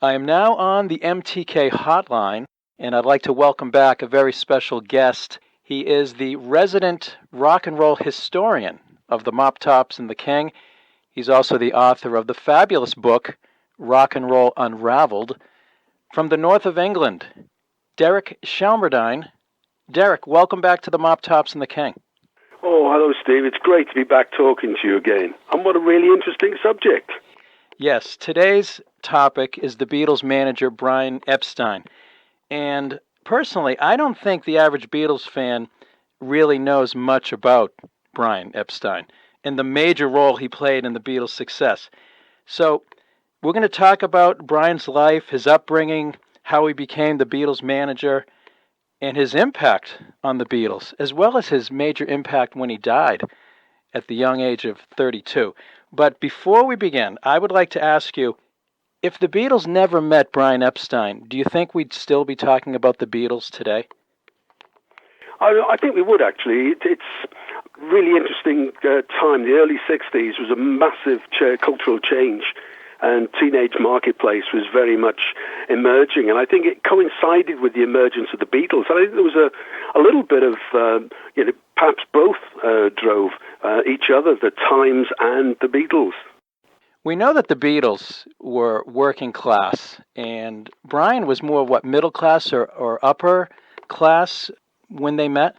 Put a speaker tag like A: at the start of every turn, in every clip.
A: I am now on the MTK Hotline, and I'd like to welcome back a very special guest. He is the resident rock and roll historian of the Mop Tops and the King. He's also the author of the fabulous book, Rock and Roll Unraveled. From the north of England, Derek Shelmerdine. Derek, welcome back to the Mop Tops and the King.
B: Oh, hello, Steve. It's great to be back talking to you again. And what a really interesting subject.
A: Yes, today's topic is the Beatles manager, Brian Epstein. And personally, I don't think the average Beatles fan really knows much about Brian Epstein and the major role he played in the Beatles' success. So we're going to talk about Brian's life, his upbringing, how he became the Beatles manager, and his impact on the Beatles, as well as his major impact when he died at the young age of 32. But before we begin, I would like to ask you, if the Beatles never met Brian Epstein, do you think we'd still be talking about the Beatles today?
B: I think we would, actually. It's a really interesting time. The early 60s was a massive cultural change, and teenage marketplace was very much emerging. And I think it coincided with the emergence of the Beatles. And I think there was a little bit of, perhaps both drove each other, the Times and the Beatles.
A: We know that the Beatles were working class, and Brian was more, middle class or upper class when they met?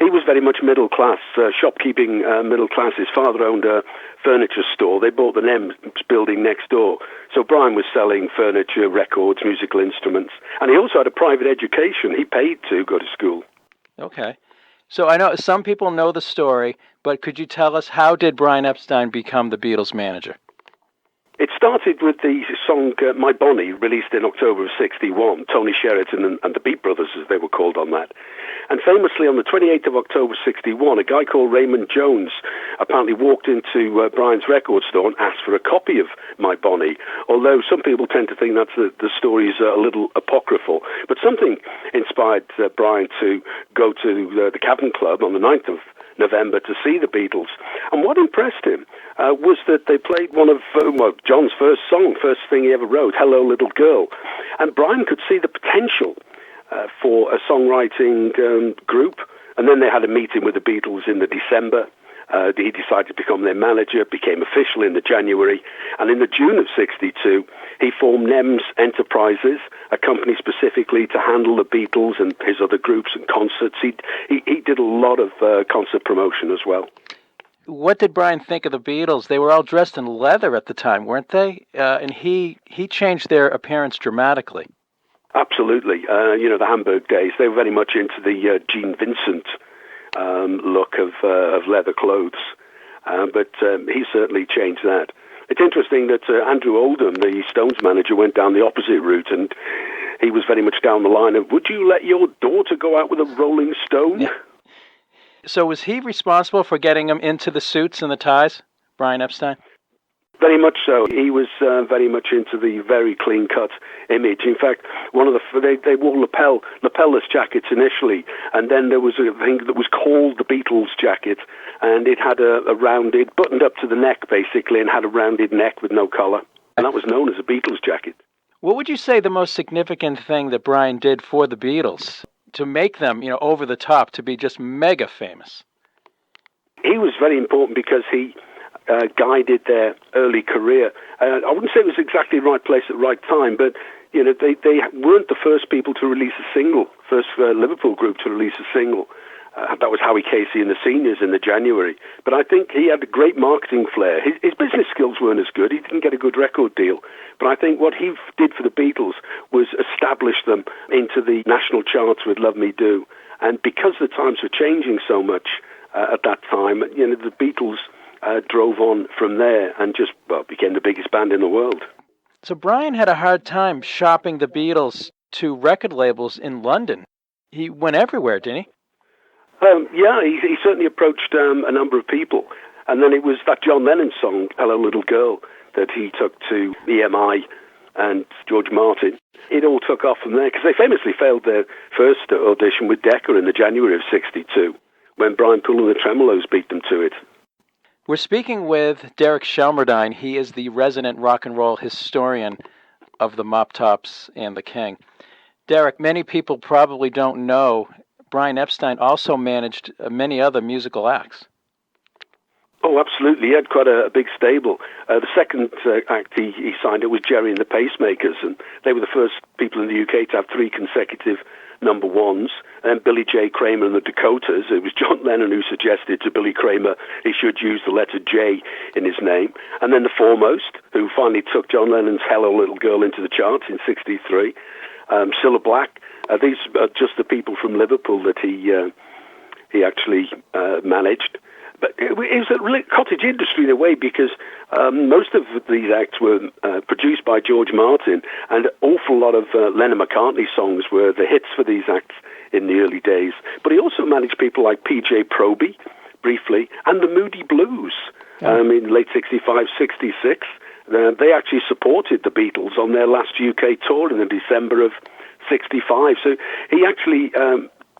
B: He was very much middle class, shopkeeping middle class. His father owned a furniture store. They bought the Nems building next door. So Brian was selling furniture, records, musical instruments. And he also had a private education. He paid to go to school.
A: Okay. So I know some people know the story, but could you tell us, how did Brian Epstein become the Beatles manager?
B: It started with the song My Bonnie, released in October of 61, Tony Sheridan and the Beat Brothers, as they were called on that. And famously, on the 28th of October 61, a guy called Raymond Jones apparently walked into Brian's record store and asked for a copy of My Bonnie, although some people tend to think that the story is a little apocryphal. But something inspired Brian to go to the Cavern Club on the 9th of November to see the Beatles. And what impressed him was that they played one of John's first thing he ever wrote, Hello Little Girl. And Brian could see the potential for a songwriting group. And then they had a meeting with the Beatles in the December. He decided to become their manager, became official in the January. And in the June of 62, he formed Nems Enterprises, a company specifically to handle the Beatles and his other groups and concerts. He did a lot of concert promotion as well.
A: What did Brian think of the Beatles? They were all dressed in leather at the time, weren't they? And he changed their appearance dramatically.
B: Absolutely. The Hamburg days, they were very much into the Gene Vincent look of leather clothes. But he certainly changed that. It's interesting that Andrew Oldham, the Stones manager, went down the opposite route, and he was very much down the line of, would you let your daughter go out with a Rolling Stone?
A: Yeah. So was he responsible for getting them into the suits and the ties, Brian Epstein?
B: Very much so. He was very much into the very clean-cut image. In fact, they wore lapelless jackets initially, and then there was a thing that was called the Beatles jacket, and it had a rounded, buttoned up to the neck basically, and had a rounded neck with no collar, and that was known as a Beatles jacket.
A: What would you say the most significant thing that Brian did for the Beatles to make them, over the top, to be just mega famous?
B: He was very important because he guided their early career. I wouldn't say it was exactly the right place at the right time, but they weren't the first people to release a single, first Liverpool group to release a single. That was Howie Casey and the Seniors in the January. But I think he had a great marketing flair. His business skills weren't as good. He didn't get a good record deal. But I think what he did for the Beatles was establish them into the national charts with Love Me Do. And because the times were changing so much at that time, the Beatles drove on from there and just became the biggest band in the world.
A: So Brian had a hard time shopping the Beatles to record labels in London. He went everywhere, didn't he?
B: He certainly approached a number of people. And then it was that John Lennon song, Hello Little Girl, that he took to EMI and George Martin. It all took off from there, because they famously failed their first audition with Decca in the January of 62, when Brian Poole and the Tremolos beat them to it.
A: We're speaking with Derek Shelmerdine. He is the resident rock and roll historian of the Mop Tops and the King. Derek, many people probably don't know Brian Epstein also managed many other musical acts.
B: Oh, absolutely. He had quite a big stable. The second act he signed it was Jerry and the Pacemakers, and they were the first people in the UK to have 3 consecutive number ones. And then Billy J. Kramer and the Dakotas. It was John Lennon who suggested to Billy Kramer he should use the letter J in his name. And then the Foremost, who finally took John Lennon's Hello Little Girl into the charts in '63. Cilla Black. These are just the people from Liverpool that he actually managed. But it was a cottage industry in a way, because most of these acts were produced by George Martin, and an awful lot of Lennon-McCartney songs were the hits for these acts in the early days. But he also managed people like P.J. Proby, briefly, and the Moody Blues in late '65, '66. They actually supported the Beatles on their last UK tour in the December of '65. So he actually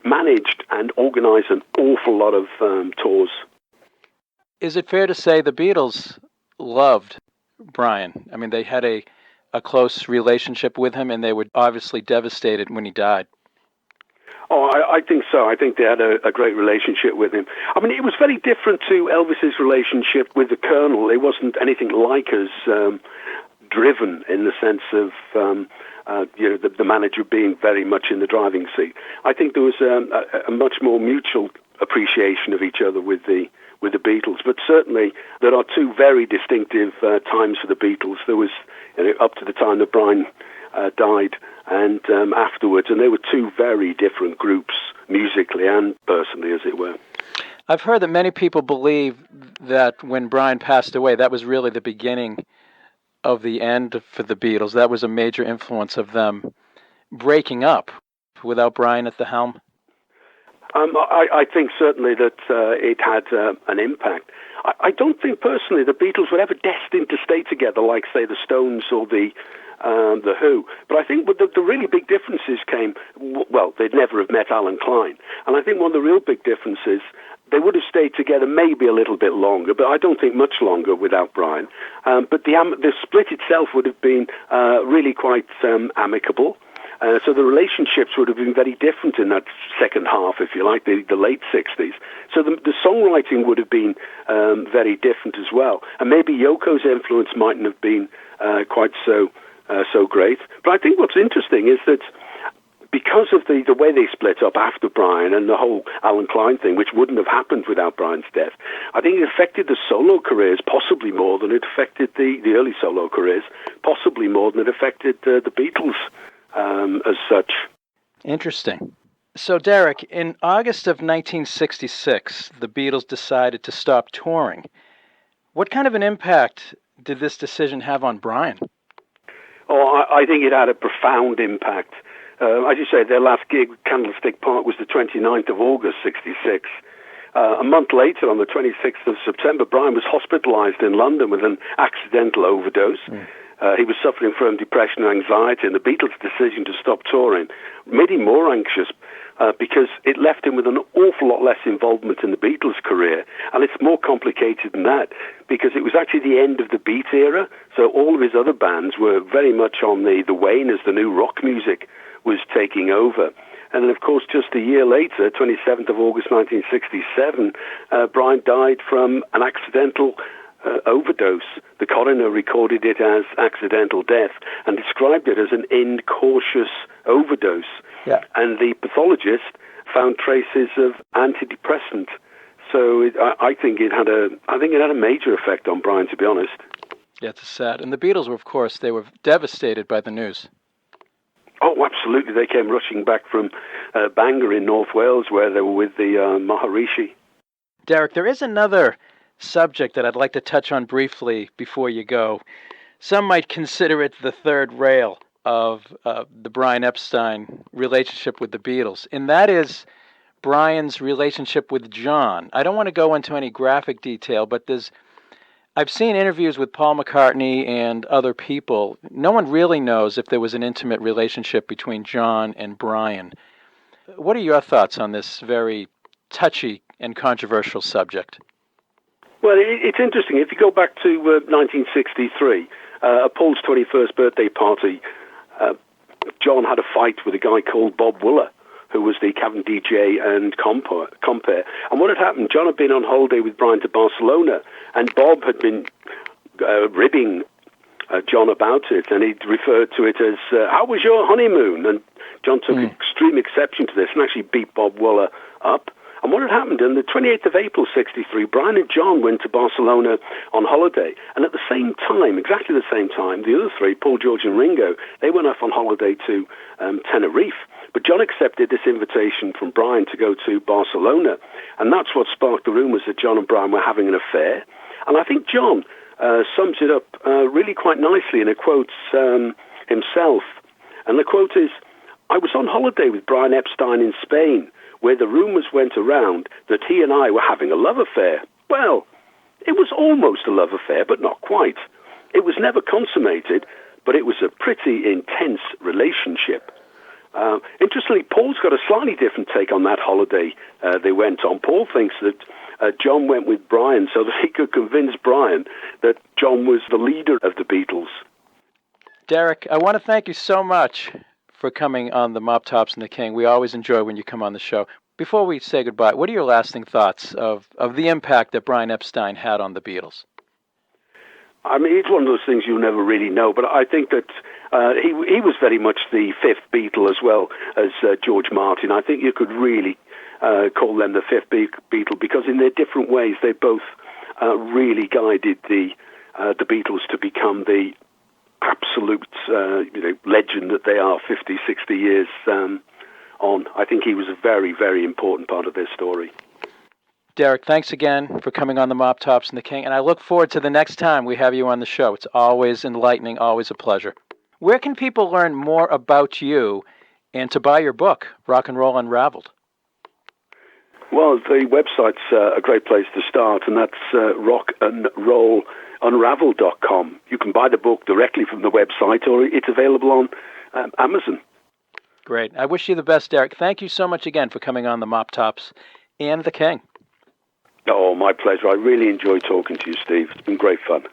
B: managed and organised an awful lot of tours.
A: Is it fair to say the Beatles loved Brian? I mean, they had a close relationship with him, and they were obviously devastated when he died.
B: Oh, I think so. I think they had a great relationship with him. I mean, it was very different to Elvis's relationship with the Colonel. It wasn't anything like as driven in the sense of the manager being very much in the driving seat. I think there was a much more mutual appreciation of each other with the Beatles. But certainly there are 2 very distinctive times for the Beatles. There was up to the time that Brian died, and afterwards, and they were 2 very different groups, musically and personally, as it were.
A: I've heard that many people believe that when Brian passed away, that was really the beginning of the end for the Beatles. That was a major influence of them breaking up without Brian at the helm.
B: I think certainly that it had an impact. I don't think personally the Beatles were ever destined to stay together like, say, the Stones or the Who. But I think the really big differences came, well, they'd never have met Alan Klein. And I think one of the real big differences, they would have stayed together maybe a little bit longer, but I don't think much longer without Brian. But the split itself would have been really quite amicable. So the relationships would have been very different in that second half, if you like, the late '60s. So the songwriting would have been very different as well. And maybe Yoko's influence mightn't have been quite so great. But I think what's interesting is that because of the way they split up after Brian and the whole Alan Klein thing, which wouldn't have happened without Brian's death, I think it affected the solo careers possibly more than it affected the early solo careers, possibly more than it affected the Beatles as such.
A: Interesting. So, Derek, in August of 1966, the Beatles decided to stop touring. What kind of an impact did this decision have on Brian?
B: Oh, I think it had a profound impact. As you say, their last gig, Candlestick Park, was the 29th of August, '66. A month later, on the 26th of September, Brian was hospitalized in London with an accidental overdose. He was suffering from depression and anxiety, and the Beatles' decision to stop touring made him more anxious because it left him with an awful lot less involvement in the Beatles' career. And it's more complicated than that because it was actually the end of the Beat era, so all of his other bands were very much on the wane as the new rock music was taking over. And then, of course, just a year later, 27th of August 1967, Brian died from an accidental overdose. The coroner recorded it as accidental death and described it as an incautious overdose.
A: Yeah.
B: And the pathologist found traces of antidepressant. So I think it had a major effect on Brian, to be honest.
A: Yeah, it's sad. And the Beatles were, of course, they were devastated by the news.
B: Oh, absolutely. They came rushing back from Bangor in North Wales, where they were with the Maharishi.
A: Derek, there is another subject that I'd like to touch on briefly before you go. Some might consider it the third rail of the Brian Epstein relationship with the Beatles, and that is Brian's relationship with John. I don't want to go into any graphic detail, but I've seen interviews with Paul McCartney and other people. No one really knows if there was an intimate relationship between John and Brian. What are your thoughts on this very touchy and controversial subject?
B: Well, it's interesting. If you go back to 1963, at Paul's 21st birthday party, John had a fight with a guy called Bob Wooler, who was the Cavern DJ and compere. And what had happened, John had been on holiday with Brian to Barcelona, and Bob had been ribbing John about it, and he referred to it as, how was your honeymoon? And John took extreme exception to this and actually beat Bob Wooler up. And what had happened, on the 28th of April, 63, Brian and John went to Barcelona on holiday. And at the same time, exactly the same time, the other three, Paul, George and Ringo, they went off on holiday to Tenerife. But John accepted this invitation from Brian to go to Barcelona. And that's what sparked the rumours that John and Brian were having an affair. And I think John sums it up really quite nicely in a quote himself. And the quote is, I was on holiday with Brian Epstein in Spain, where the rumours went around that he and I were having a love affair. Well, it was almost a love affair, but not quite. It was never consummated, but it was a pretty intense relationship. Interestingly, Paul's got a slightly different take on that holiday they went on. Paul thinks that John went with Brian so that he could convince Brian that John was the leader of the Beatles.
A: Derek, I want to thank you so much for coming on the Mop Tops and the King. We always enjoy when you come on the show. Before we say goodbye, what are your lasting thoughts of the impact that Brian Epstein had on the Beatles?
B: I mean, it's one of those things you'll never really know, but I think that he was very much the fifth Beatle as well as George Martin. I think you could really call them the fifth Beatle because in their different ways they both really guided the Beatles to become the absolute legend that they are 50, 60 years on. I think he was a very, very important part of their story.
A: Derek, thanks again for coming on the Mop Tops and the King, and I look forward to the next time we have you on the show. It's always enlightening, always a pleasure. Where can people learn more about you and to buy your book, Rock and Roll Unraveled?
B: Well, the website's a great place to start, and that's rockandrollunraveled.com. You can buy the book directly from the website, or it's available on Amazon.
A: Great. I wish you the best, Derek. Thank you so much again for coming on the Mop Tops and the King.
B: Oh, my pleasure. I really enjoyed talking to you, Steve. It's been great fun.